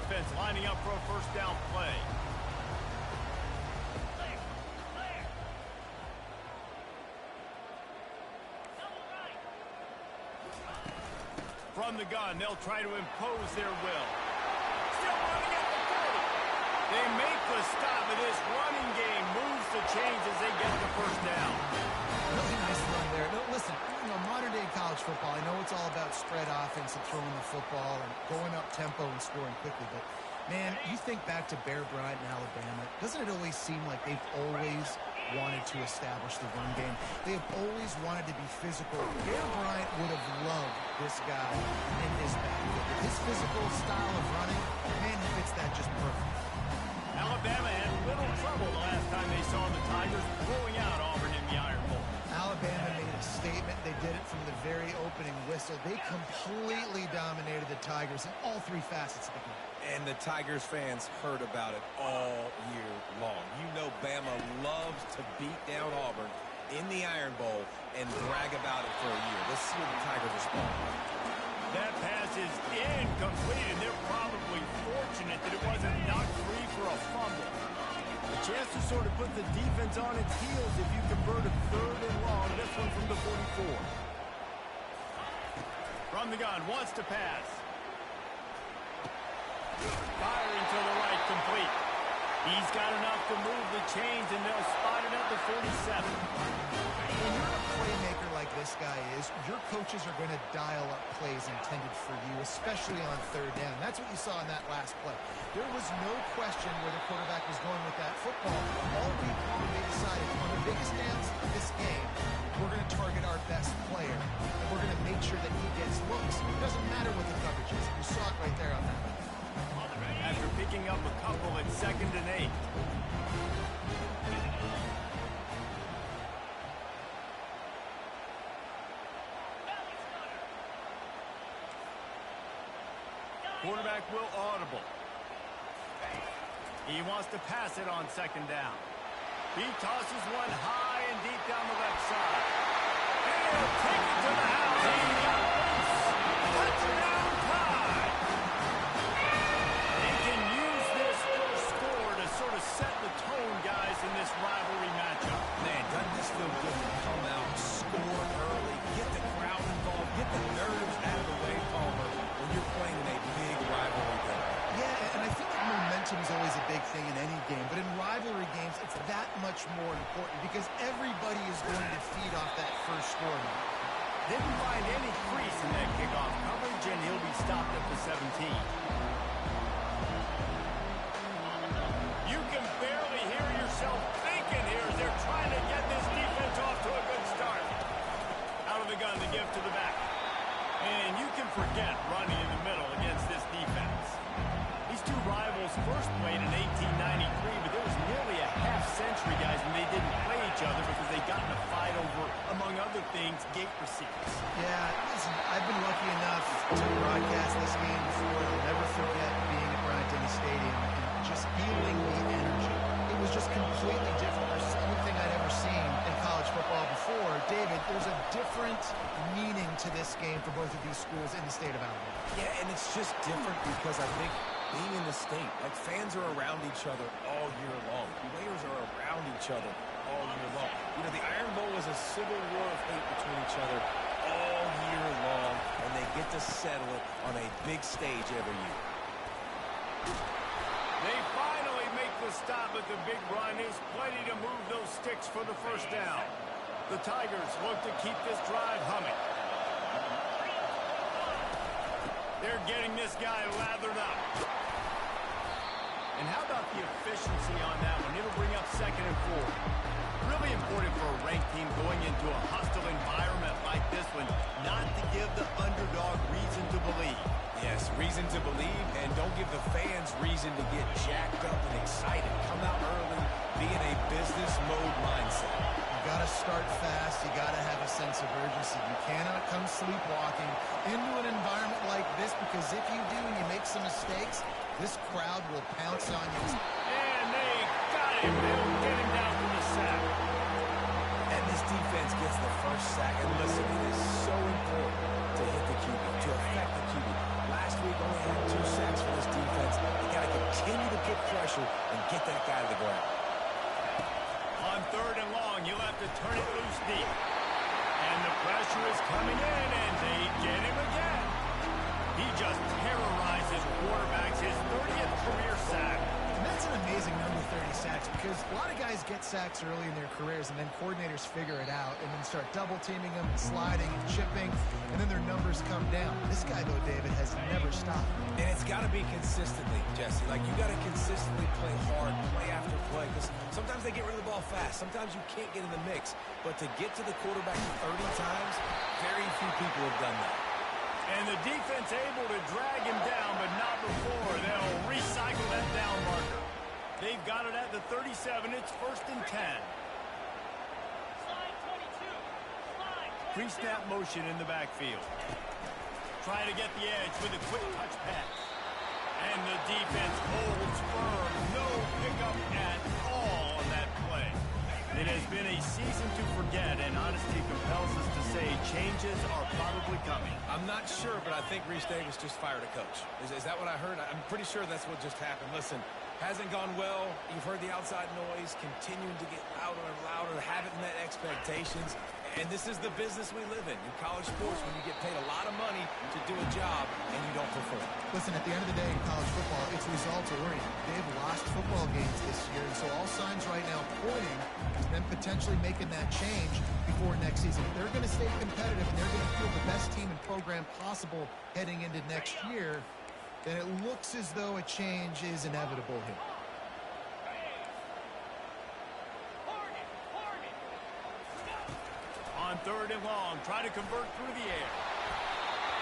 offense lining up for a first down play. From the gun, they'll try to impose their will. Still running at the 40. They make the stop, and this running game moves the chains as they get the first down. Really nice run there. No, listen, modern-day college football, I know it's all about spread offense and throwing the football and going up tempo and scoring quickly, but, man, you think back to Bear Bryant in Alabama, doesn't it always seem like they've always wanted to establish the run game? They have always wanted to be physical. Bear Bryant would have loved this guy in his backfield. His physical style of running, man, he fits that just perfect. Alabama had little trouble the last time they saw the Tigers blowing out Auburn in the Iron Bowl. Alabama made a statement. They did it from the very opening whistle. They completely dominated the Tigers in all three facets of the game. And the Tigers fans heard about it all year long. You know Bama loves to beat down Auburn in the Iron Bowl and brag about it for a year. Let's see what the Tigers respond. That pass is incomplete, and they're probably fortunate that it wasn't knocked free for a fumble. A chance to sort of put the defense on its heels if you convert a 3rd and long. This one from the 44. From the gun, wants to pass. Firing to the right, complete. He's got enough to move the chains, and they'll spot it at the 47. When you're a playmaker like this guy is, your coaches are going to dial up plays intended for you, especially on 3rd down. That's what you saw in that last play. There was no question where the quarterback was going with that football. All week long, they decided on the biggest downs of this game, we're going to target our best player, and we're going to make sure that he gets looks. It doesn't matter what the coverage is. You saw it right there on that. After picking up a couple at 2nd and 8. Quarterback will audible. He wants to pass it on 2nd down. He tosses one high and deep down the left side. And he'll take it to the house. He got loose. Touchdown time. They can use this first score to sort of set the tone, guys, in this rivalry matchup. Man, doesn't this feel good to come out, score early, get the crowd involved, get the nerves out of the way, Palmer, when you're playing in a big rivalry game. Yeah, and I feel like momentum is always a big thing in any game, but in rivalry games, it's that much more important because everybody is going to feed off that first score. Didn't find any crease in that kickoff coverage, and he'll be stopped at the 17. You can barely hear yourself thinking here as they're trying to get this defense off to a good start. Out of the gun, the give to the back. And you can forget running in the middle against this defense. These two rivals first played in 1893, but there was nearly a half-century, guys, when they didn't play each other because they got in a fight over, among other things, gate receipts. Yeah, listen, I've been lucky enough to broadcast this game before. I'll never forget being at Bryant-Denny Stadium and just feeling the energy. It was just completely different versus anything I'd ever seen in college football before. David, there's a different meaning to this game for both of these schools in the state of Alabama. Yeah, and it's just different because I think being in the state, like fans are around each other all year long. Players are around each other all year long. You know, the Iron Bowl is a civil war of hate between each other all year long, and they get to settle it on a big stage every year. They finally make the stop at the big run. There's plenty to move those sticks for the first down. The Tigers look to keep this drive humming. They're getting this guy lathered up. And how about the efficiency on that one? It'll bring up 2nd and 4. Really important for a ranked team going into a hostile environment like this one, not to give the underdog reason to believe. Yes, reason to believe, and don't give the fans reason to get jacked up and excited. Come out early, be in a business mode mindset. You got to start fast. You got to have a sense of urgency. You cannot come sleepwalking into an environment like this because if you do and you make some mistakes, this crowd will pounce on you. And they got him. They'll get him down from the sack. And this defense gets the first sack. And listen, it is so important to hit the QB, to affect the QB. Last week only had 2 sacks for this defense. pressure and get that guy to the ground. On 3rd and long, you'll have to turn it loose deep. And the pressure is coming in, and they get him again. He just terrorizes quarterbacks, his 30th career sack. And that's an amazing number, 30 sacks, because a lot of guys get sacks early in their careers, and then coordinators figure it out and then start double-teaming them and sliding and chipping, and then their numbers come down. This guy, though, David, has never stopped. And it's got to be consistently, Jesse. Like, you got to consistently play hard, play after play, because sometimes they get rid of the ball fast. Sometimes you can't get in the mix. But to get to the quarterback 30 times, very few people have done that. And the defense able to drag him down, but not before. They'll recycle that down marker. They've got it at the 37. It's 1st and 10. Pre-snap motion in the backfield. Trying to get the edge with a quick touch pass. And the defense holds firm. No pickup at all on that play. It has been a season to forget, and honesty compels us to say changes are probably coming. I'm not sure, but I think Reese Davis just fired a coach. Is that what I heard? I'm pretty sure that's what just happened. Listen, hasn't gone well. You've heard the outside noise, continuing to get louder and louder, haven't met expectations. And this is the business we live in college sports, when you get paid a lot of money to do a job and you don't perform. Listen, at the end of the day in college football, it's results oriented. They've lost football games this year, and so all signs right now pointing to them potentially making that change before next season. If they're going to stay competitive and they're going to field the best team and program possible heading into next year, then it looks as though a change is inevitable here. On 3rd and long, trying to convert through the air.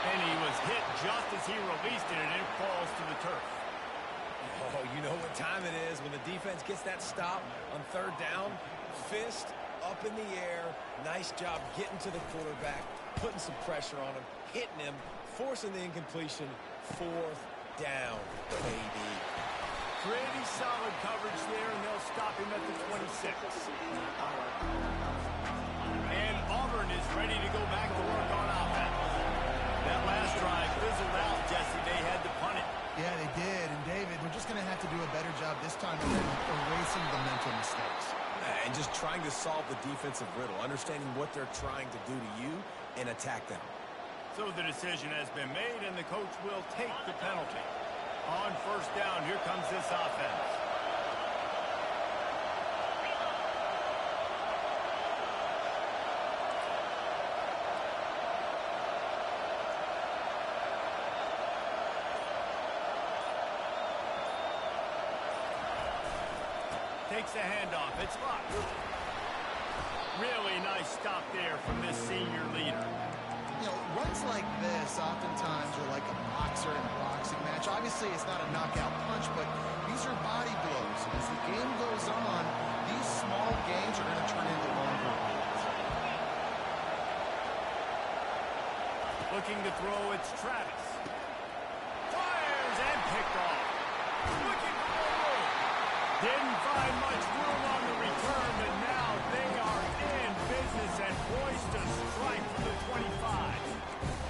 And he was hit just as he released it, and it falls to the turf. Oh, you know what time it is when the defense gets that stop on 3rd down. Fist up in the air. Nice job getting to the quarterback, putting some pressure on him, hitting him, forcing the incompletion. 4th down, baby. Pretty solid coverage there, and they'll stop him at the 26. And Auburn is ready to go back to work on offense. That last drive fizzled out, Jesse. They had to punt it. Yeah, they did. And, David, they're just going to have to do a better job this time of erasing the mental mistakes. And just trying to solve the defensive riddle, understanding what they're trying to do to you and attack them. So the decision has been made, and the coach will take the penalty. On 1st down, here comes this offense. Takes the handoff. It's locked. Really nice stop there from this senior leader. You know, runs like this oftentimes are like a boxer in a boxing match. Obviously, it's not a knockout punch, but these are body blows. As the game goes on, these small gains are going to turn into longer ones. Looking to throw, it's Travis. Fires and picked off. Looking for more room. Didn't find much room on the return, but now they are in business and poised to strike from the 25.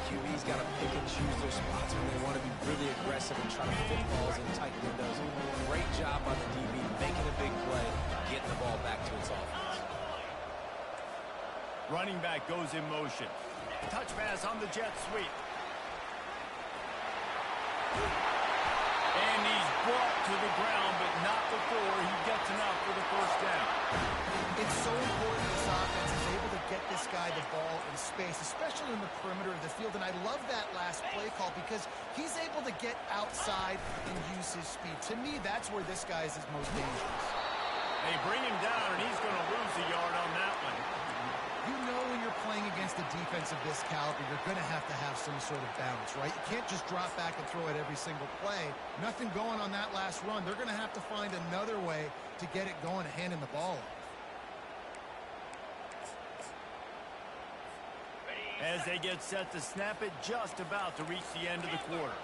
QB's got to pick and choose their spots when they want to be really aggressive and try to fit balls in tight windows. Great job by the DB, making a big play, getting the ball back to its offense. Running back goes in motion. Touch pass on the jet sweep. And he's brought to the ground, but not before he gets enough for the 1st down. It's so important this offense is able to get this guy the ball in space, especially in the perimeter of the field. And I love that last play call because he's able to get outside and use his speed. To me, that's where this guy is his most dangerous. They bring him down, and he's going to lose a yard on that one. You know when you're playing against a defense of this caliber, you're going to have some sort of balance, right? You can't just drop back and throw it every single play. Nothing going on that last run. They're going to have to find another way to get it going, handing the ball off. As they get set to snap it, just about to reach the end of the quarter.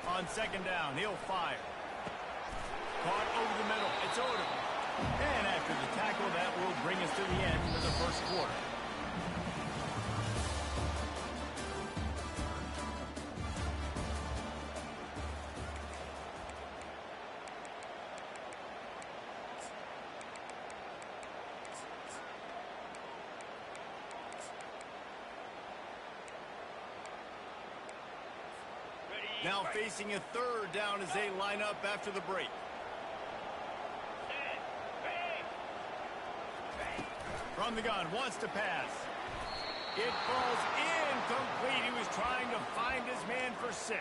On 2nd down, he'll fire. Caught over the middle. It's Odom. And after the tackle, that will bring us to the end of the 1st quarter. Now facing a third down as they line up after the break. From the gun, wants to pass. It falls incomplete. He was trying to find his man for 6.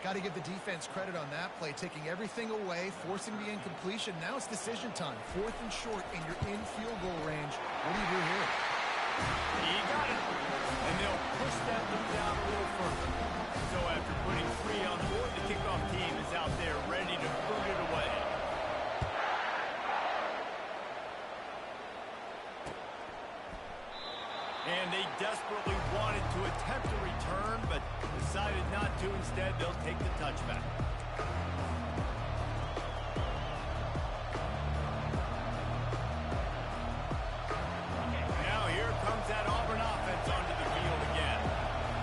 Got to give the defense credit on that play, taking everything away, forcing the incompletion. Now it's decision time. 4th and short, and you're in field goal range. What do you do here? He got it. And they'll push that one down a little further. So after putting 3 on the board, the kickoff team is out there ready to boot it away. And they desperately wanted to attempt a return, but decided not to. Instead, they'll take the touchback. Now here comes that Auburn offense onto the field again.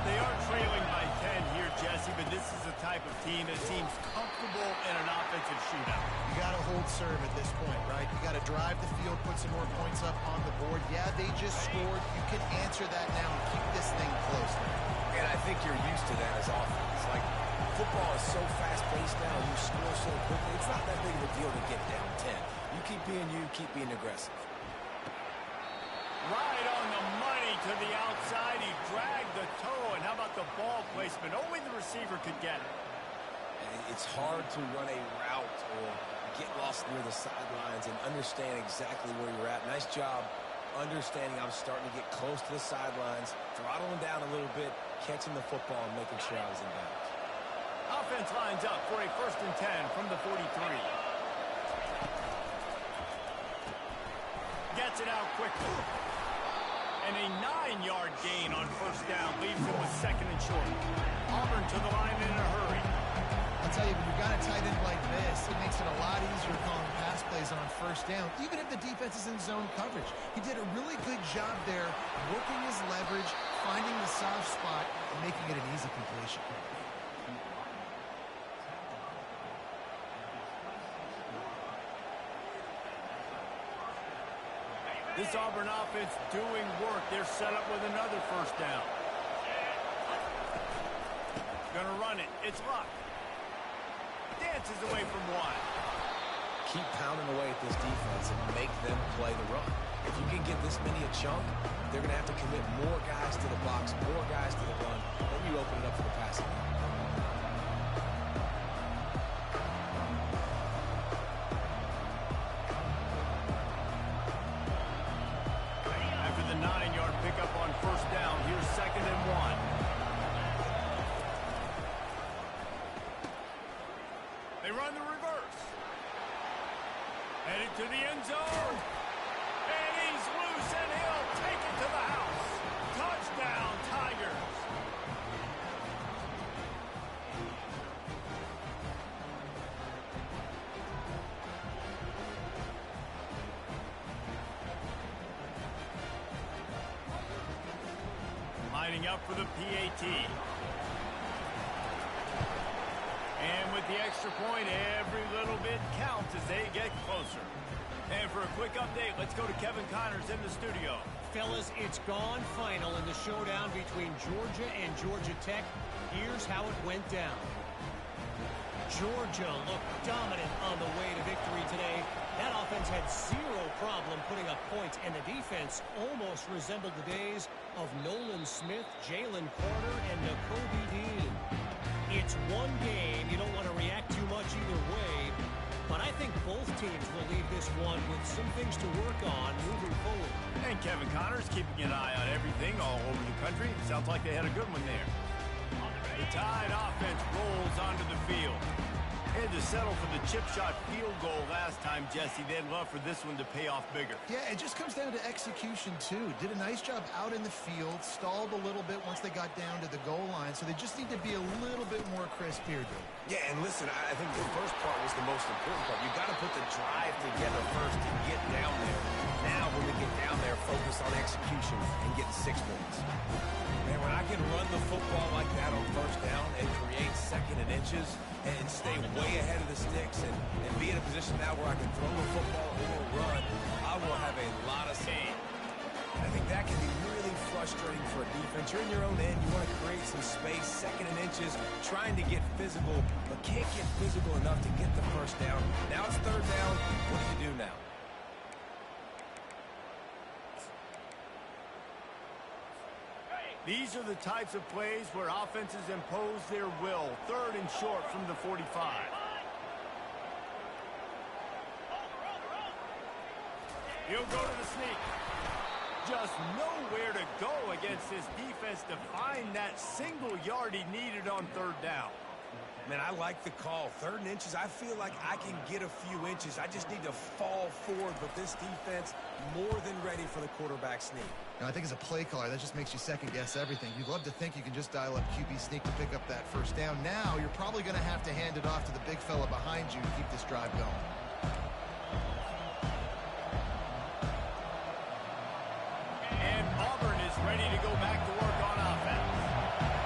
They are trailing by 10 here, Jesse, but this is the type of team that seems comfortable in an offensive shootout. You got to hold serve at this point, right? You got to drive the field, put some more points up on the board. Yeah, they just scored. You can answer that now and keep this thing close. And I think you're used to that as offense. Like, football is so fast-paced now, you score so quickly. It's not that big of a deal to get down 10. You keep being aggressive. Right on the money to the outside. He dragged the toe. And how about the ball placement? Only the receiver could get it. It's hard to run a route or get lost near the sidelines and understand exactly where you're at. Nice job understanding I was starting to get close to the sidelines, throttling down a little bit, catching the football and making sure I was in bounds. Offense lines up for a 1st and 10 from the 43. Gets it out quickly. And a 9-yard gain on 1st down leaves him with 2nd and short. Auburn to the line in a hurry. I'll tell you, when you've got a tight end like this, it makes it a lot easier calling pass plays on 1st down, even if the defense is in zone coverage. He did a really good job there, working his leverage, finding the soft spot, and making it an easy completion. This Auburn offense doing work. They're set up with another 1st down. Gonna run it. It's Luck. Dances away from 1. Keep pounding away at this defense and make them play the run. If you can get this many a chunk, they're going to have to commit more guys to the box, more guys to the run. Then you open it up for the passing. After the 9-yard pickup on 1st down, here's 2nd and 1. They run the reverse. Headed to the end zone. And he's loose, and he'll take it to the house. Touchdown, Tigers. Lining up for the PAT. And with the extra point, every little bit counts as they get closer. And for a quick update, let's go to Kevin Connors in the studio. Fellas, it's gone final in the showdown between Georgia and Georgia Tech. Here's how it went down. Georgia looked dominant on the way to victory today. That offense had zero problem putting up points, and the defense almost resembled the days of Nolan Smith, Jalen Carter, and Nakobe Dean. It's one game. You don't want to react too much either way, but I think both teams will leave this one with some things to work on moving forward. And Kevin Connors keeping an eye on everything all over the country. Sounds like they had a good one there. The Tide offense rolls onto the field. Had to settle for the chip shot field goal last time, Jesse. They'd love for this one to pay off bigger. Yeah, it just comes down to execution, too. Did a nice job out in the field, stalled a little bit once they got down to the goal line, so they just need to be a little bit more crisp here, dude. Yeah, and listen, I think the first part was the most important part. You got to put the drive together first to get down there. Now, when we get down there, focus on execution and getting 6 points. Man, when I can run the football like that on 1st down and create 2nd and inches and stay way ahead of the sticks and be in a position now where I can throw the football or run, I will have a lot of speed. I think that can be really frustrating for a defense. You're in your own end. You want to create some space, second and inches, trying to get physical, but can't get physical enough to get the first down. Now it's third down. What do you do now? These are the types of plays where offenses impose their will. Third and short from the 45. He'll go to the sneak. Just nowhere to go against this defense to find that single yard he needed on third down. Man, I like the call. Third and inches, I feel like I can get a few inches. I just need to fall forward, but this defense more than ready for the quarterback sneak. Now, I think as a play caller, that just makes you second-guess everything. You'd love to think you can just dial up QB sneak to pick up that first down. Now, you're probably going to have to hand it off to the big fella behind you to keep this drive going. And Auburn is ready to go back to work on offense.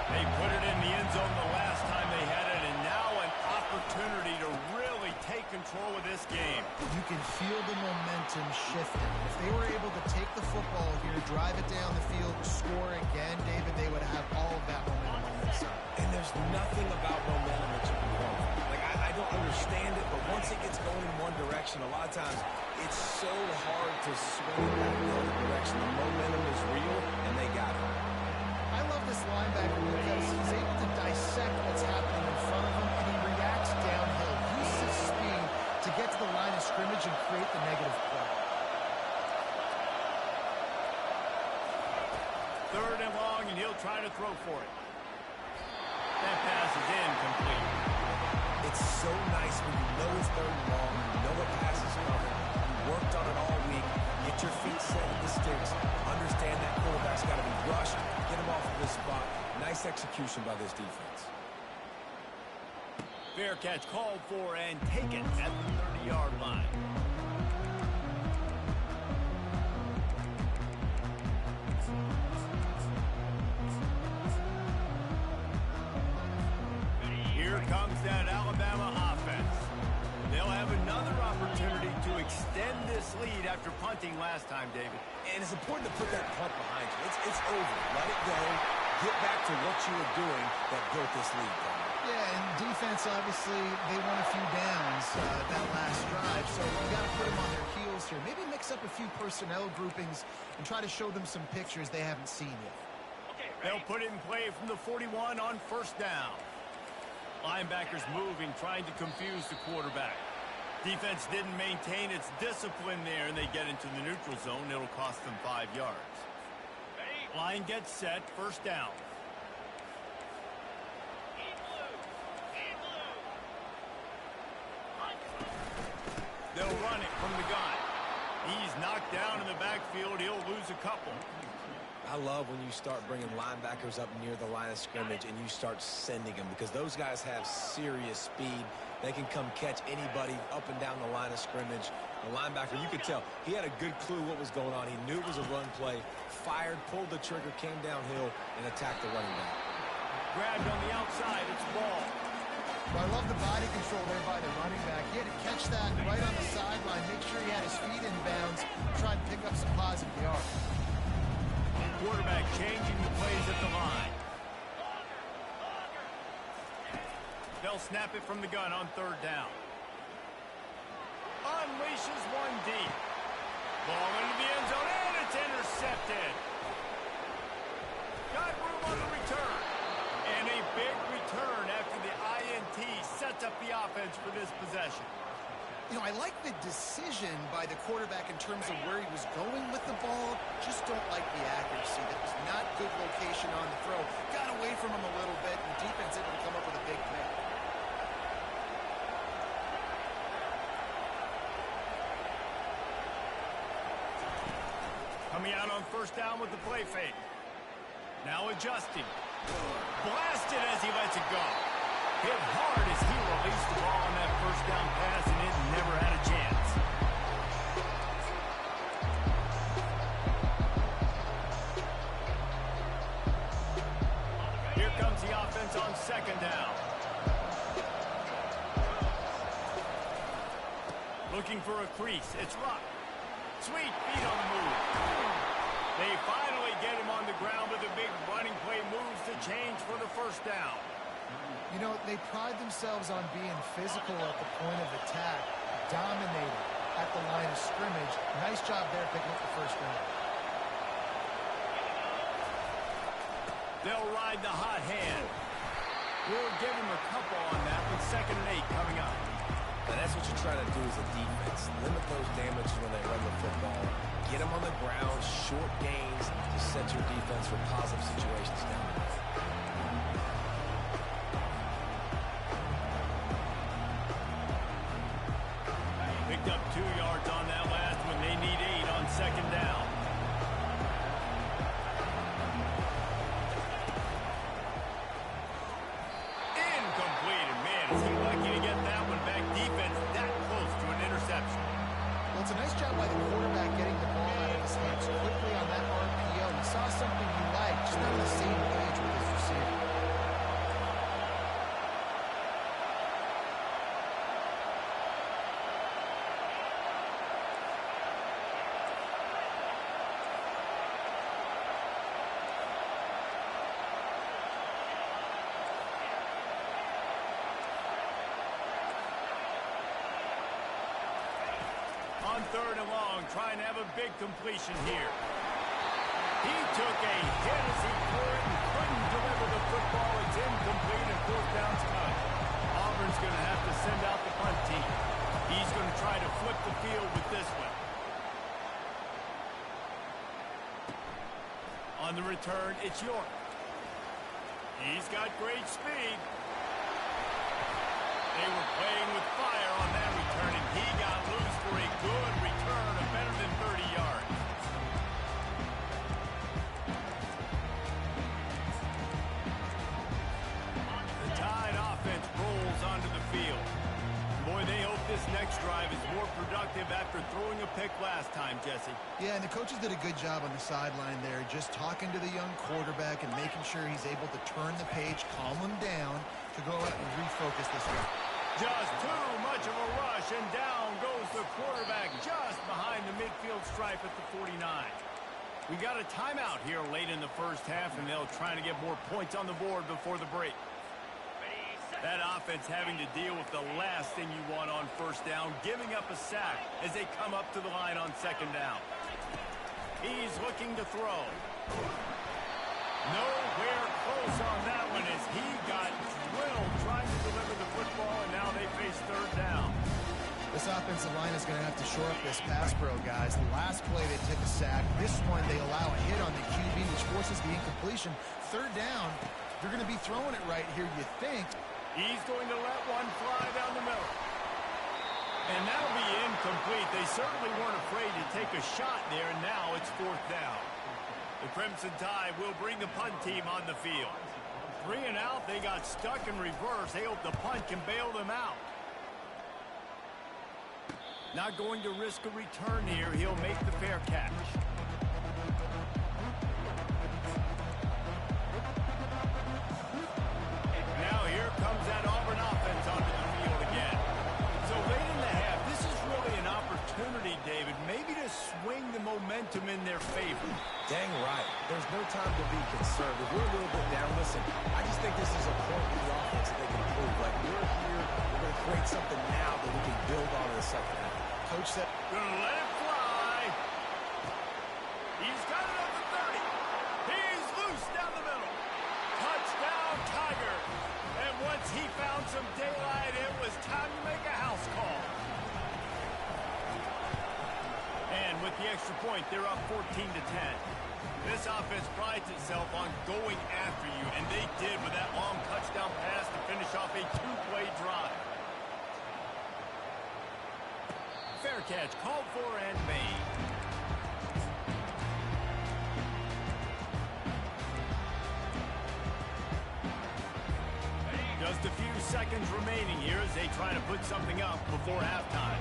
They put it in the end zone the last time they had it, and now an opportunity to really take control of this game. You can feel the momentum shifting. If they were able to take the football here, drive it down the field, score again, David, they would have all of that momentum on their side. And there's nothing about momentum that you can run. Like, I don't understand it, but once it gets going in one direction, a lot of times it's so hard to swing it back the other direction. The momentum is real, and they got it. I love this linebacker because he's able to dissect what's happening in front of him, and he reacts downhill, uses his speed to get to the line of scrimmage and create the negative play. Third and long, and he'll try to throw for it. That pass is incomplete. It's so nice when you know it's third and long, you know the pass is coming, you worked on it all week, get your feet set in the sticks, understand that quarterback's got to be rushed, get him off of this spot. Nice execution by this defense. Fair catch called for and taken at the 30-yard line. Here comes that Alabama offense. They'll have another opportunity to extend this lead after punting last time, David. And it's important to put that punt behind you. It's over. Let it go. Get back to what you were doing that built this lead. Yeah, and defense, obviously, they won a few downs that last drive, so you got to put them on their heels here. Maybe mix up a few personnel groupings and try to show them some pictures they haven't seen yet. They'll put it in play from the 41 on first down. Linebackers moving, trying to confuse the quarterback. Defense didn't maintain its discipline there, and they get into the neutral zone. It'll cost them 5 yards. Line gets set, first down. They'll run it from the gun. He's knocked down in the backfield. He'll lose a couple. I love when you start bringing linebackers up near the line of scrimmage and you start sending them because those guys have serious speed. They can come catch anybody up and down the line of scrimmage. The linebacker, you could tell, he had a good clue what was going on. He knew it was a run play, fired, pulled the trigger, came downhill, and attacked the running back. Grabbed on the outside. It's ball. Well, I love the body control there by the running back. He had to catch that right on the sideline, make sure he had his feet in bounds, try and pick up some positive yards. Quarterback changing the plays at the line. They'll snap it from the gun on third down. Unleashes one deep. Ball into the end zone, and it's intercepted. Got room on the return. And a big return after the INT sets up the offense for this possession. You know, I like the decision by the quarterback in terms of where he was going with the ball. Just don't like the accuracy. That was not good location on the throw. Got away from him a little bit, and defense able to come up with a big play. Coming out on first down with the play fake. Now adjusting. Blasted as he lets it go. Hit hard as he released the ball on that first down pass, and it never had a chance. Here comes the offense on second down. Looking for a crease. It's Ruck. Sweet feet on the move. They finally get him on the ground with a big running play moves to change for the first down. You know, they pride themselves on being physical at the point of attack, dominating at the line of scrimmage. Nice job there picking up the first down. They'll ride the hot hand. We'll give them a couple on that with 2nd and 8 coming up. And that's what you're trying to do as a defense. Limit those damages when they run the football. Get them on the ground, short gains to set your defense for positive situations down the road. Picked up 2 yards on that last one. They need 8 on 2nd down. Incomplete. And man, is he lucky to get that one back. Defense that close to an interception. Well, it's a nice job by the quarterback getting the ball out of his hands quickly on that RPO. He saw something he liked, just not on the same page with his receiver. On 3rd and long, trying to have a big completion here. He took a hit as he threw it and couldn't deliver the football. It's incomplete and 4th down's cut. Auburn's going to have to send out the punt team. He's going to try to flip the field with this one. On the return, it's York. He's got great speed. They were playing with fire on that return, and he got loose for a good return of better than 30 yards. The Tide offense rolls onto the field. Boy, they hope this next drive is more productive after throwing a pick last time, Jesse. Yeah, and the coaches did a good job on the sideline there, just talking to the young quarterback and making sure he's able to turn the page, calm him down to go out and refocus this one. Just too much of a rush, and down goes the quarterback just behind the midfield stripe at the 49. We got a timeout here late in the first half, and they'll try to get more points on the board before the break. That offense having to deal with the last thing you want on first down, giving up a sack as they come up to the line on 2nd down. He's looking to throw. Nowhere close on that one as he got drilled trying to deliver the football, and now they face 3rd down. This offensive line is going to have to shore up this pass pro, guys. The last play they took a sack. This one they allow a hit on the QB, which forces the incompletion. 3rd down, they're going to be throwing it right here, you think. He's going to let one fly down the middle. And that'll be incomplete. They certainly weren't afraid to take a shot there, and now it's 4th down. The Crimson Tide will bring the punt team on the field. 3 and out, they got stuck in reverse. They hope the punt can bail them out. Not going to risk a return here. He'll make the fair catch. Now here comes that Auburn offense onto the field again. So late in the half, this is really an opportunity, David, maybe to swing the momentum in their favor. Dang right. There's no time to be concerned. If we're a little bit down, listen, I just think this is a point in the offense that they can improve. Like, we're here, we're going to create something now that we can build on in the 2nd half. Coach said, Gonna let it fly. He's got it up to 30. He's loose down the middle. Touchdown, Tiger. And once he found some daylight, it was time to make a house call. And with the extra point, they're up 14-10. This offense prides itself on going after you, and they did with that long touchdown pass to finish off a 2-play drive. Fair catch called for and made. Just a few seconds remaining here as they try to put something up before halftime.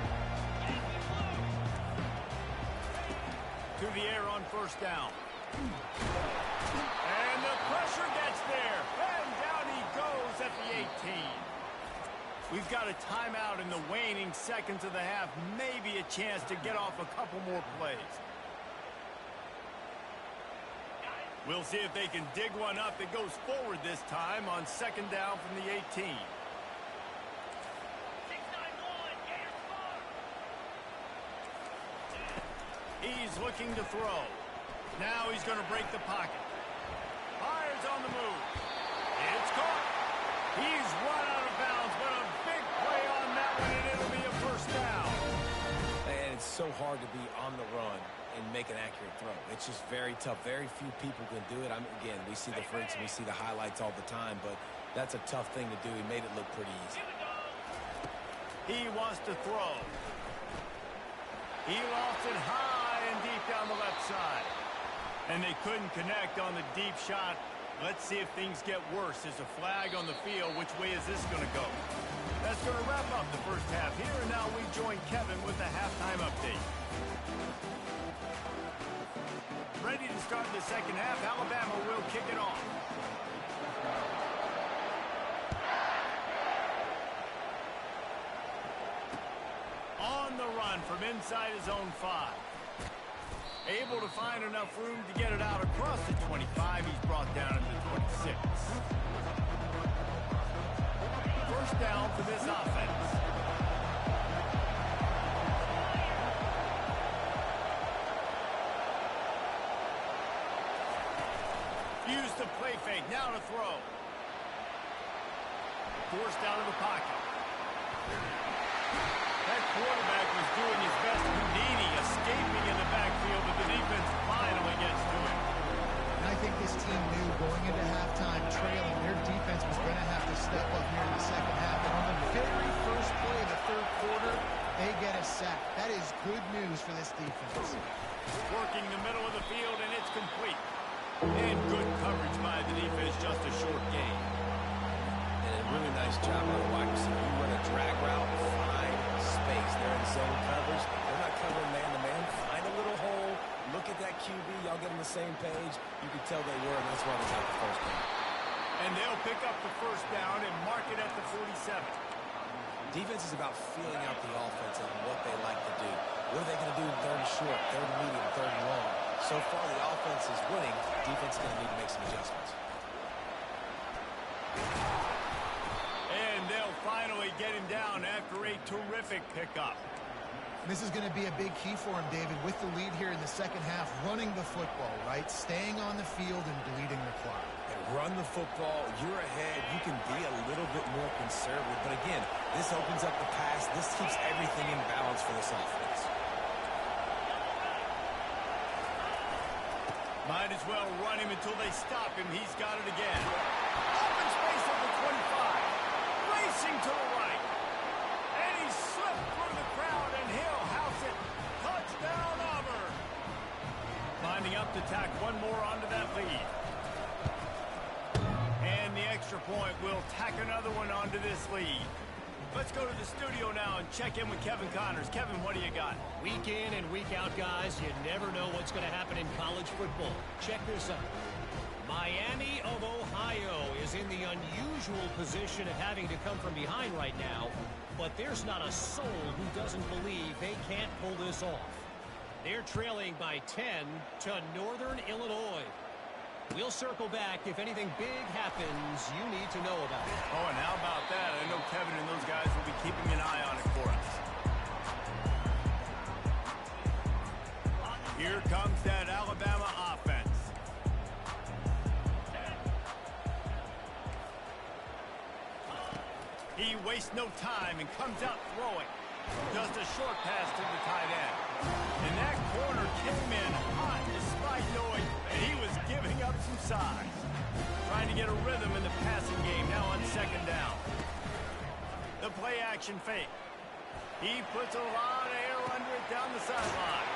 To the air on 1st down. And the pressure gets there. And down he goes at the 18. We've got a timeout in the waning seconds of the half. Maybe a chance to get off a couple more plays. We'll see if they can dig one up that goes forward this time on second down from the 18. He's looking to throw. Now he's going to break the pocket. Fires on the move. It's caught. He's run out of bounds, but a big play on that one, and it'll be a first down. And it's so hard to be on the run and make an accurate throw. It's just very tough. Very few people can do it. Again, we see the freaks and we see the highlights all the time, but that's a tough thing to do. He made it look pretty easy. He wants to throw. He lost it high and deep down the left side. And they couldn't connect on the deep shot. Let's see if things get worse. There's a flag on the field. Which way is this going to go? That's going to wrap up the first half here. And now we join Kevin with the halftime update. Ready to start the second half. Alabama will kick it off. On the run from inside his own 5. Able to find enough room to get it out across the 25. He's brought down at the 26. First down for this offense. Use the play fake. Now to throw. Forced out of the pocket. That quarterback was doing his best. Houdini escaping in the backfield, but the defense finally gets to him. And I think this team knew going into halftime trailing, their defense was going to have to step up here in the second half. And on the very first play of the third quarter, they get a sack. That is good news for this defense. Working the middle of the field, and it's complete. And good coverage by the defense, just a short gain. And a really nice job by the wide receiver. You run a drag route, find space. They're in zone coverage. They're not covering man-to-man. Find a little hole. Look at that QB. Y'all get on the same page. You can tell they were, and that's why they got the first down. And they'll pick up the first down and mark it at the 47. Defense is about feeling out the offense and what they like to do. What are they going to do in third and short, third and medium, third and long? So far, the offense is winning. Defense is going to need to make some adjustments. And they'll finally get him down after a terrific pickup. This is going to be a big key for him, David, with the lead here in the second half, running the football, right? Staying on the field and bleeding the clock. And run the football. You're ahead. You can be a little bit more conservative. But again, this opens up the pass. This keeps everything in balance for this offense. Might as well run him until they stop him. He's got it again. Open space at the 25. Racing to the right. And he slipped through the crowd, and he'll house it. Touchdown, Auburn. Lining up to tack one more onto that lead. And the extra point will tack another one onto this lead. Let's go to the studio now and check in with Kevin Connors. Kevin, what do you got? Week in and week out, guys, you never know what's going to happen in college football. Check this out. Miami of Ohio is in the unusual position of having to come from behind right now, but there's not a soul who doesn't believe they can't pull this off. They're trailing by 10 to Northern Illinois. We'll circle back if anything big happens you need to know about it. Oh, and how about that? I know Kevin and those guys will be keeping an eye on it for us. Here comes that Alabama offense. He wastes no time and comes out throwing. Just a short pass to the tight end. And that corner came in hot despite knowing that he was giving up some size. Trying to get a rhythm in the passing game now on second down. The play action fake. He puts a lot of air under it down the sideline.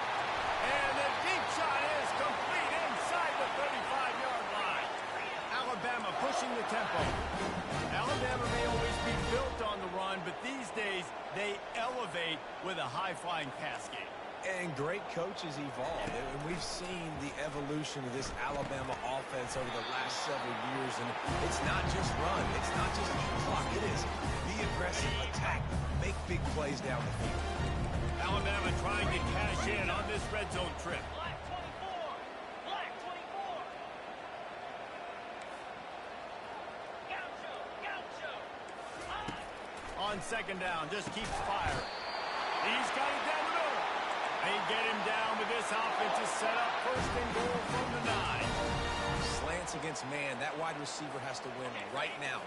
And the deep shot is complete inside the 35-yard line. Alabama pushing the tempo. Alabama may always be built on the run, but these days they elevate with a high-flying pass game. And great coaches evolve. And we've seen the evolution of this Alabama offense over the last several years. And it's not just run. It's not just eat clock. It is be aggressive, attack, make big plays down the field. Alabama trying to cash in on this red zone trip. on second down. Just keeps firing. He's got it down the middle. They get him down with this offensive setup. First and goal from the 9. Slants against man. That wide receiver has to win right now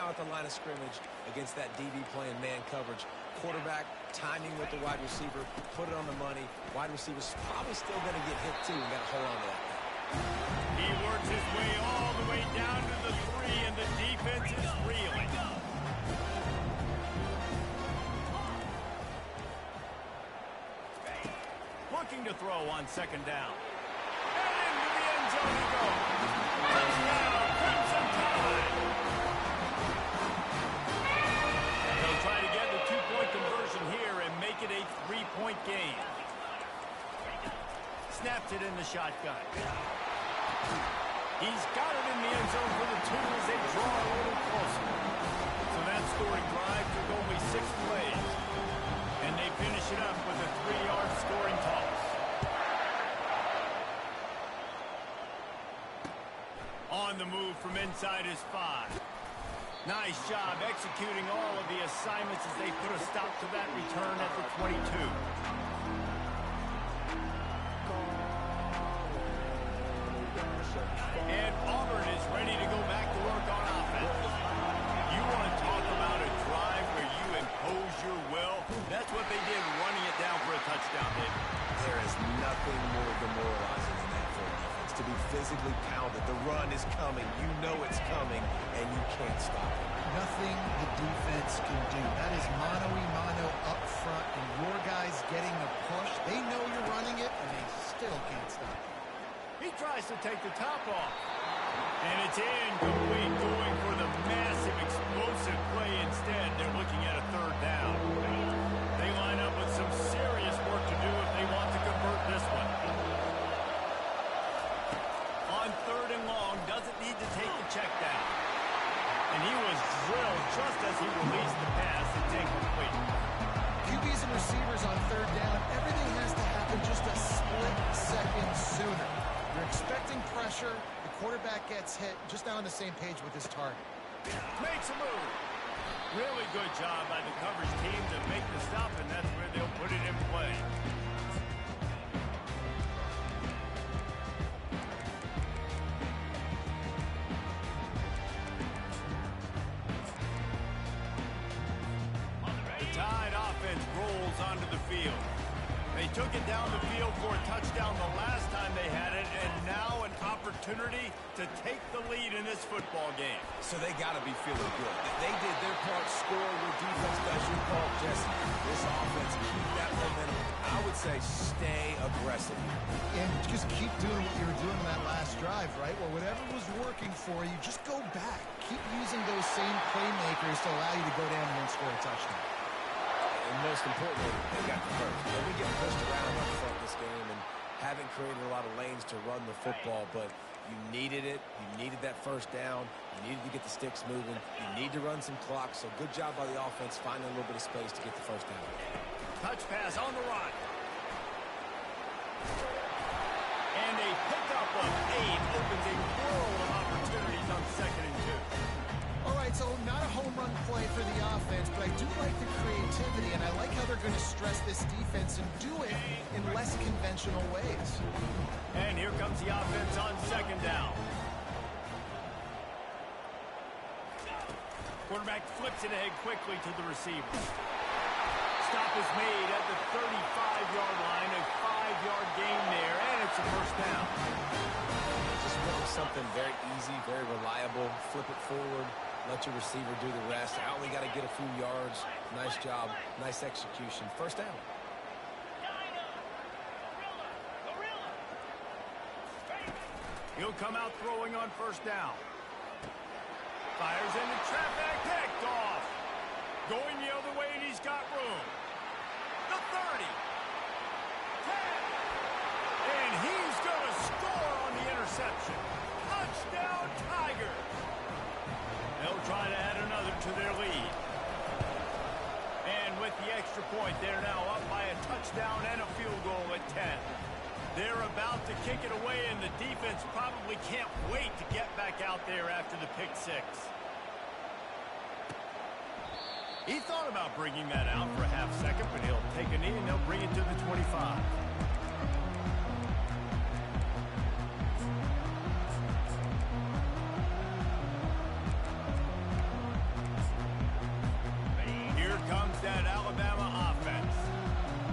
at the line of scrimmage against that DB playing man coverage. Quarterback timing with the wide receiver, put it on the money. Wide receiver's probably still going to get hit too. We got to hold on to that. He works his way all the way down to the 3, and the defense is reeling. Looking to throw on second down. And into the end zone he goes. Touchdown, Crimson Tide. They'll try to get the 2-point conversion here and make it a 3-point game. Snaps it in the shotgun. He's got it in the end zone for the 2 as they draw a little closer. So that scoring drive took only 6 plays. And they finish it up with a 3-yard scoring toss. On the move from inside his 5. Nice job executing all of the assignments as they put a stop to that return at the 22. And Auburn is ready to go back to work on offense. You want to talk about a drive where you impose your will? That's what they did, running it down for a touchdown, David. There is nothing more demoralizing than that for a defense. To be physically pounded. The run is coming. You know it's coming, and you can't stop it. Nothing the defense can do. That is mano-a-mano up front, and your guys getting the push. They know you're running it, and they still can't stop it. He tries to take the top off. And it's incomplete, going for the massive explosive play instead. They're looking at a 3rd down. They line up with some serious work to do if they want to convert this one. On 3rd and long, doesn't need to take the check down. And he was drilled just as he released the pass. It's incomplete. QBs and receivers on 3rd down, everything has to happen just a split second sooner. You're expecting pressure. The quarterback gets hit, just not on the same page with his target. Makes a move. Really good job by the coverage team to make the stop, and that's where they'll put it in play. The Tide offense rolls onto the field. They took it down the field for a touchdown the last time they had it, and now an opportunity to take the lead in this football game. So they got to be feeling good. They did their part, score. Your defense does your part, Jesse. This offense, keep that momentum. I would say stay aggressive. And just keep doing what you were doing in that last drive, right? Well, whatever was working for you, just go back. Keep using those same playmakers to allow you to go down and score a touchdown. And most importantly, they got the first. We get pushed around up front this game and haven't created a lot of lanes to run the football, but you needed it. You needed that 1st down. You needed to get the sticks moving. You need to run some clock, so good job by the offense finding a little bit of space to get the 1st down. Touch pass on the run. And a pickup of 8 opens a world of opportunities on 2nd and 2. All right, so not a home run play for the offense, but I do like the creativity, and I like how they're going to stress this defense and do it in less conventional ways. And here comes the offense on 2nd down. Quarterback flips it ahead quickly to the receiver. Stop is made at the 35-yard line, a 5-yard gain there, and it's a 1st down. Just really something very easy, very reliable. Flip it forward. Let your receiver do the rest. I only got to get a few yards. Nice job. Nice execution. 1st down. He'll come out throwing on 1st down. Fires into traffic. Picked off. Going the other way, and he's got room. The 30. 10. And he's going to score on the interception. Touchdown, Tigers. They'll try to add another to their lead. And with the extra point, they're now up by a touchdown and a field goal at 10. They're about to kick it away, and the defense probably can't wait to get back out there after the pick 6. He thought about bringing that out for a half second, but he'll take a knee and they'll bring it to the 25. Here comes that Alabama offense.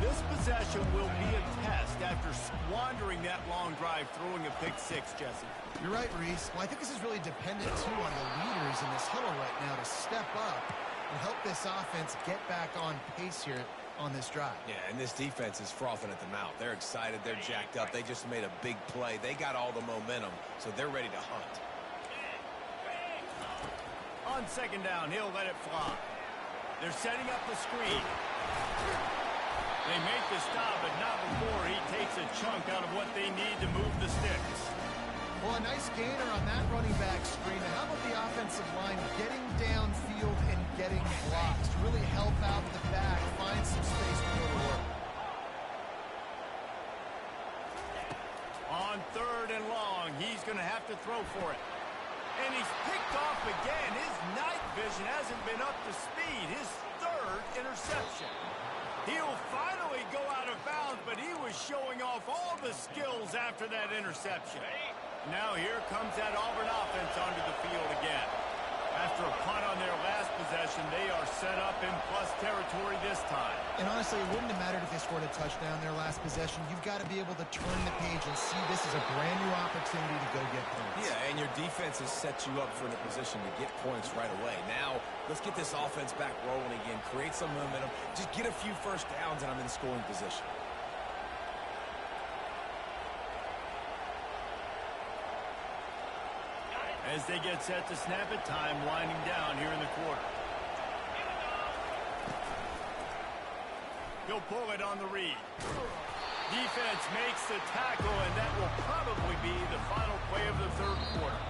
This possession will be a test after squandering that long drive, throwing a pick six, Jesse. You're right, Reese. Well, I think this is really dependent, too, on the leaders in this huddle right now to step up and help this offense get back on pace here on this drive. Yeah, and this defense is frothing at the mouth. They're excited. They're jacked up. They just made a big play. They got all the momentum, so they're ready to hunt. On second down, he'll let it fly. They're setting up the screen. They make the stop, but not before he takes a chunk out of what they need to move the sticks. Well, a nice gainer on that running back screen. And how about the offensive line getting downfield and getting blocks to really help out the back, find some space to go to work. On third and long, he's going to have to throw for it. And he's picked off again. His night vision hasn't been up to speed. His third interception. He'll finally go out of bounds, but he was showing off all the skills after that interception. Now here comes that Auburn offense onto the field again. After a punt on their last possession, they are set up in plus territory this time. And honestly, it wouldn't have mattered if they scored a touchdown their last possession. You've got to be able to turn the page and see this is a brand new opportunity to go get points. Yeah, and your defense has set you up for a position to get points right away. Now, let's get this offense back rolling again, create some momentum, just get a few first downs, and I'm in scoring position. As they get set to snap it, time winding down here in the quarter. He'll pull it on the read. Defense makes the tackle, and that will probably be the final play of the third quarter.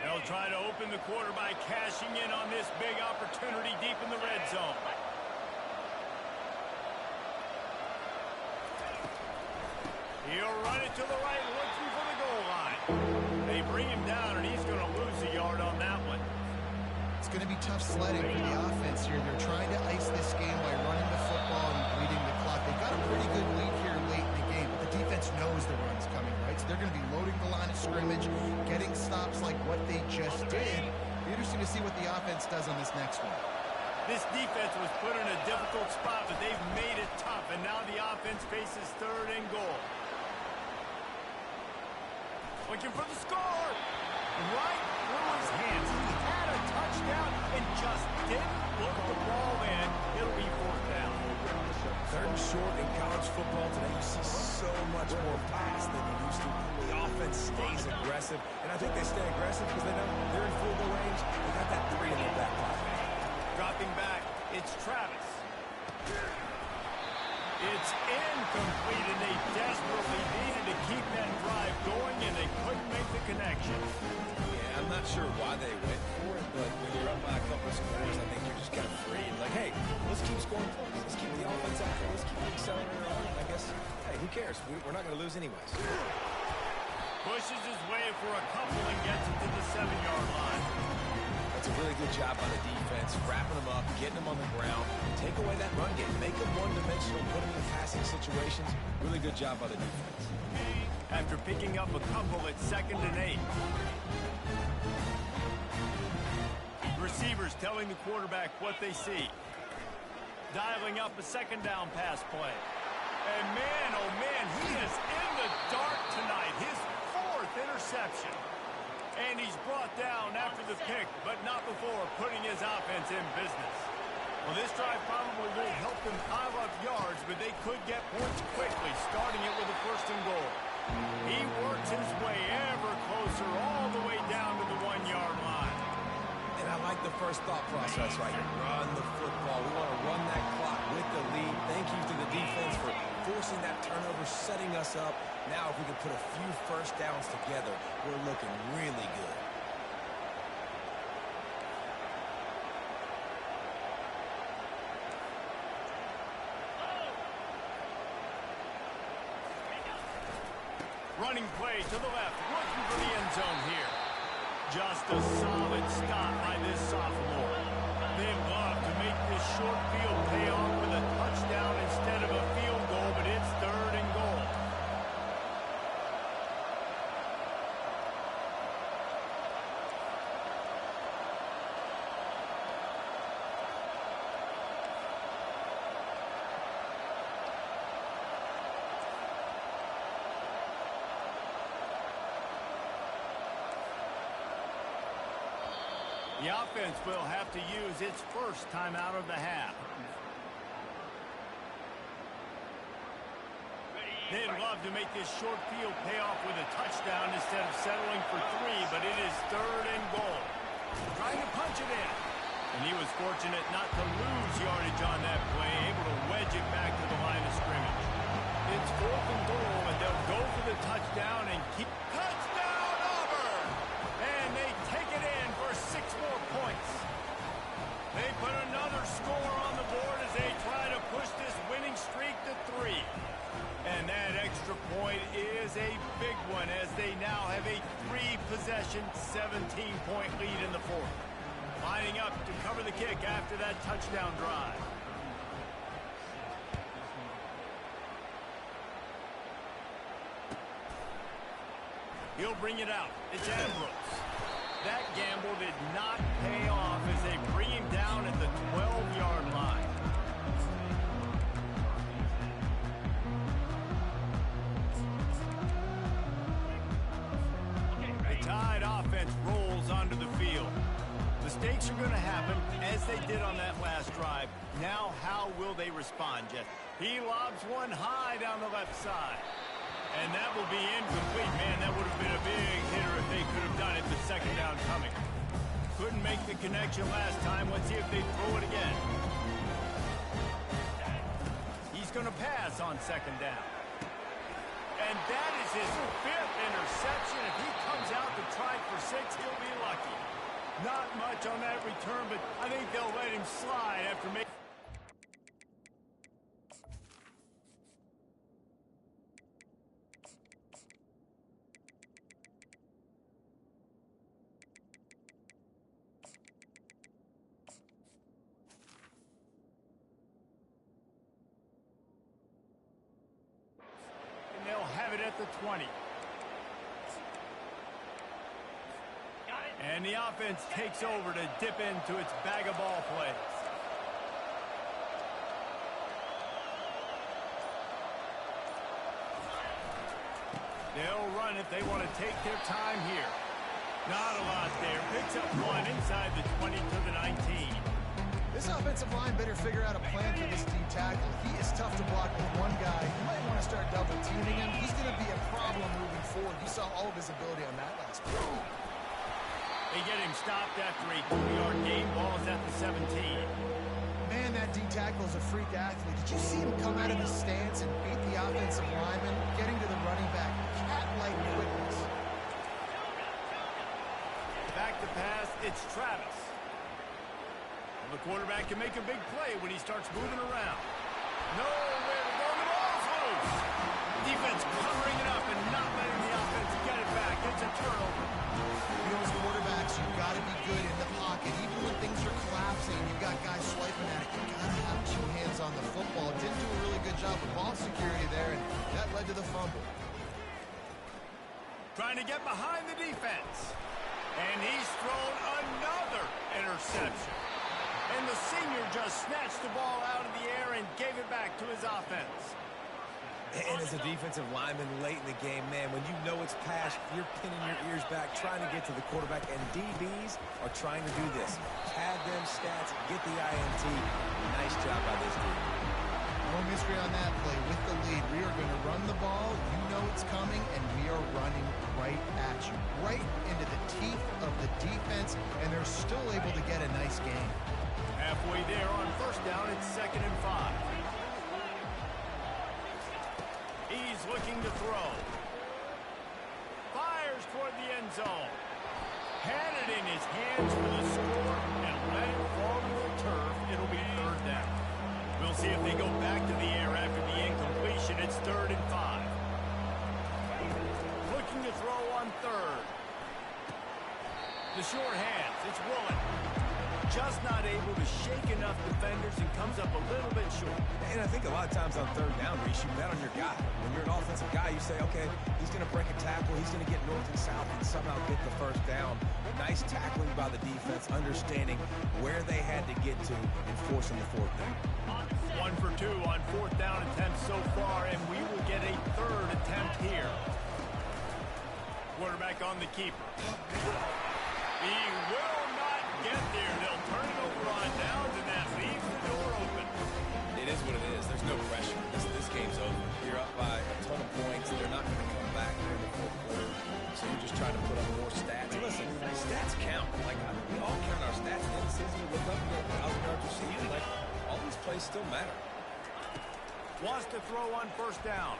They'll try to open the quarter by cashing in on this big opportunity deep in the red zone. He'll run it to the right, looking for the goal line. They bring him down, and he's going to lose a yard on that one. It's going to be tough sledding for the offense here. They're trying to ice this game by running the football and bleeding the clock. They've got a pretty good lead here late in the game, but the defense knows the run's coming, right? So they're going to be loading the line of scrimmage, getting stops like what they just did. Be interesting to see what the offense does on this next one. This defense was put in a difficult spot, but they've made it tough, and now the offense faces third and goal. Looking for the score. Right through his hands. He had a touchdown and just didn't look the ball in. It'll be fourth down. Third and short in college football today, you see so much more pass than you used to. The offense stays aggressive, and I think they stay aggressive because they know they're in field goal range. They got that three in their back pocket. Dropping back, it's Travis. It's incomplete, and they desperately needed to keep that drive going, and they couldn't make the connection. Yeah, I'm not sure why they went for it, but when you're up by a couple of scores, I think you're just kind of free. Like, hey, let's keep scoring points. Let's keep the offense out there. Let's keep the accelerator on. I guess, hey, who cares? We're not going to lose anyways. Pushes his way for a couple and gets it to the 7-yard line. That's a really good job by the defense, wrapping them up, getting them on the ground, take away that run game, make them one-dimensional, put them in passing situations. Really good job by the defense. After picking up a couple at 2nd and 8. Receivers telling the quarterback what they see. Dialing up a second down pass play. And man, oh man, he is in the dark tonight. His 4th interception. And he's brought down after the pick, but not before putting his offense in business. Well, this drive probably will help them pile up yards, but they could get points quickly, starting it with a 1st and goal. He works his way ever closer all the way down to the 1-yard line. And I like the first thought process right here. Run the football. We want to run that clock with the lead. Thank you to the defense for forcing that turnover, setting us up. Now if we can put a few first downs together, we're looking really good. Running play to the left, looking for the end zone here. Just a solid stop by this sophomore. They'd love to make this short field pay off with a touchdown instead of a field goal, but it's 3rd and goal. The offense will have to use its first timeout of the half. They'd love to make this short field pay off with a touchdown instead of settling for 3, but it is 3rd and goal. Trying to punch it in. And he was fortunate not to lose yardage on that play, able to wedge it back to the line of scrimmage. It's 4th and goal, and they'll go for the touchdown and keep... Touchdown, Auburn! And they take it in for 6 more points. They put another score on the board as they try to push this winning streak to 3. And that extra point is a big one as they now have a 3-possession, 17-point lead in the 4th. Lining up to cover the kick after that touchdown drive. He'll bring it out. It's Ambrose. That gamble did not pay off as they bring him down at the 12-yard line. The Tide offense rolls onto the field. Mistakes are going to happen, as they did on that last drive. Now, how will they respond, Jeff? He lobs one high down the left side. And that will be incomplete. Man, that would have been a big hitter if they could have done it, but 2nd down coming. Couldn't make the connection last time. Let's see if they throw it again. He's going to pass on 2nd down. And that is his 5th interception. If he comes out to try for 6, he'll be lucky. Not much on that return, but I think they'll let him slide after making... And they'll have it at the 20. And the offense takes over to dip into its bag of ball plays. They'll run if they want to take their time here. Not a lot there. Picks up 1 inside the 20 to the 19. This offensive line better figure out a plan for this D tackle. He is tough to block with one guy. You might want to start double teaming him. He's going to be a problem moving forward. You saw all of his ability on that last play. They get him stopped after a 2-yard gain. Ball is at the 17. Man, that D tackle is a freak athlete. Did you see him come out of his stance and beat the offensive lineman, getting to the running back? Cat-like quickness. Back to pass, it's Travis. The quarterback can make a big play when he starts moving around. Nowhere to go, the ball's loose. Defense covering it up and not letting the offense get it back. It's a turnover. Those quarterbacks, you've got to be good in the pocket. Even when things are collapsing, you've got guys swiping at it. You've got to have 2 hands on the football. Didn't do a really good job with ball security there, and that led to the fumble. Trying to get behind the defense. And he's thrown another interception. And the senior just snatched the ball out of the air and gave it back to his offense. And as a defensive lineman late in the game, man, when you know it's past, you're pinning your ears back, trying to get to the quarterback, and DBs are trying to do this. Pad them stats, get the INT. Nice job by this dude. No mystery on that play. With the lead, we are going to run the ball. You know it's coming, and we are running right at you. Right into the teeth of the defense, and they're still able to get a nice gain. Halfway there on 1st down, it's 2nd and 5. He's looking to throw. Fires toward the end zone. Had it in his hands for the score and let it fall to the turf. It'll be 3rd down. We'll see if they go back to the air after the incompletion. It's 3rd and 5. to throw on third. The short hands. It's Woolen. Just not able to shake enough defenders and comes up a little bit short. And I think a lot of times on third down, Reese, you bet on your guy. When you're an offensive guy, you say, okay, he's going to break a tackle. He's going to get north and south and somehow get the first down. Nice tackling by the defense, understanding where they had to get to and forcing the fourth down. 1 for 2 on fourth down attempts so far, and we will get a third attempt here. Quarterback on the keeper. He will not get there. They'll turn it over on downs, and that leaves the door open. It is what it is. There's no pressure. This game's over. You're up by a ton of points. They're not going to come back during the fourth quarter. So you're just trying to put up more stats. Listen, stats count. Like, we all count our stats in the season. We look up at 1,000 yards receiving. Like, all these plays still matter. Wants to throw on first down.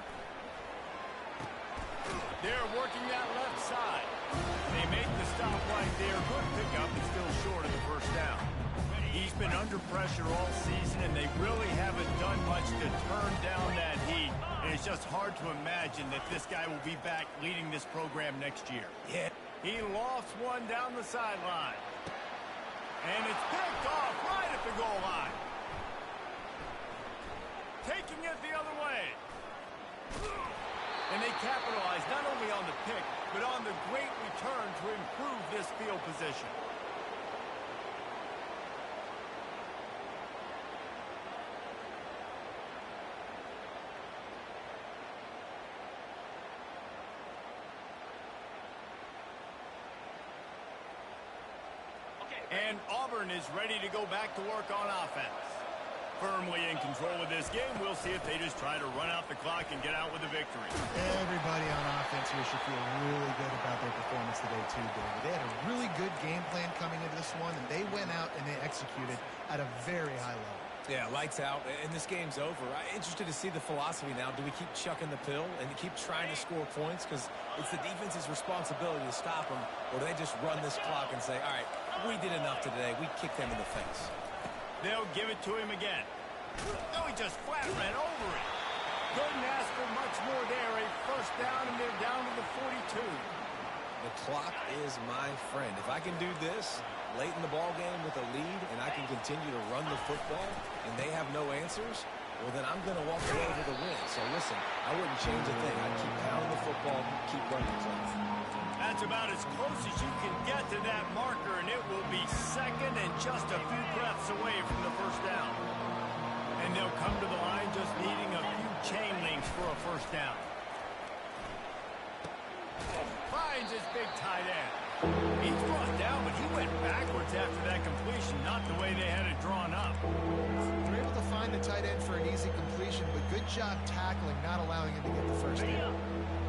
They're working that left side. They make the stop right there. Good pickup, but still short of the first down. He's been under pressure all season, and they really haven't done much to turn down that heat. And it's just hard to imagine that this guy will be back leading this program next year. Yeah. He lost one down the sideline. And it's picked off right at the goal line. Taking it the other way. And they capitalize not only on the pick, but on the great return to improve this field position. And Auburn is ready to go back to work on offense. Firmly in control of this game. We'll see if they just try to run out the clock and get out with a victory. Everybody on offense here should feel really good about their performance today, too, David. They had a really good game plan coming into this one, and they went out and they executed at a very high level. Yeah, lights out, and this game's over. I'm interested to see the philosophy now. Do we keep chucking the pill and keep trying to score points? Because it's the defense's responsibility to stop them, or do they just run this clock and say, all right, we did enough today. We kicked them in the face. They'll give it to him again. No, he just flat ran over it. Couldn't ask for much more there. A first down, and they're down to the 42. The clock is my friend. If I can do this late in the ball game with a lead and I can continue to run the football and they have no answers, well, then I'm going to walk away with a win. So, listen, I wouldn't change a thing. I'd keep pounding the football, keep running plays. That's about as close as you can get to that marker, and it will be second and just a few breaths away from the first down. And they'll come to the line just needing a few chain links for a first down. Finds his big tight end. He's brought down, but he went backwards after that completion, not the way they had it drawn up. They're able to find the tight end for an easy completion, but good job tackling, not allowing him to get the first down.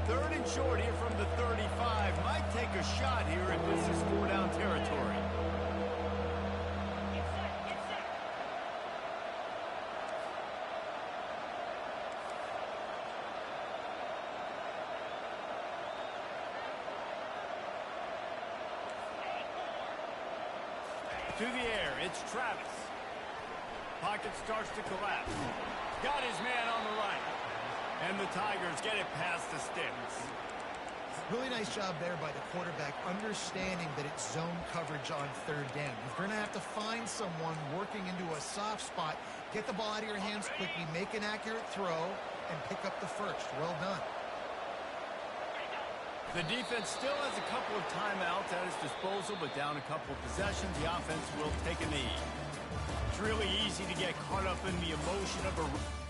Third and short here from the 35. Might take a shot here if this is 4-down territory. To the air, it's Travis. Pocket starts to collapse. Got his man on the right. And the Tigers get it past the sticks. Really nice job there by the quarterback, understanding that it's zone coverage on third down. You're going to have to find someone working into a soft spot, get the ball out of your hands quickly, make an accurate throw, and pick up the first. Well done. The defense still has a couple of timeouts at its disposal, but down a couple of possessions, the offense will take a knee. It's really easy to get caught up in the emotion of a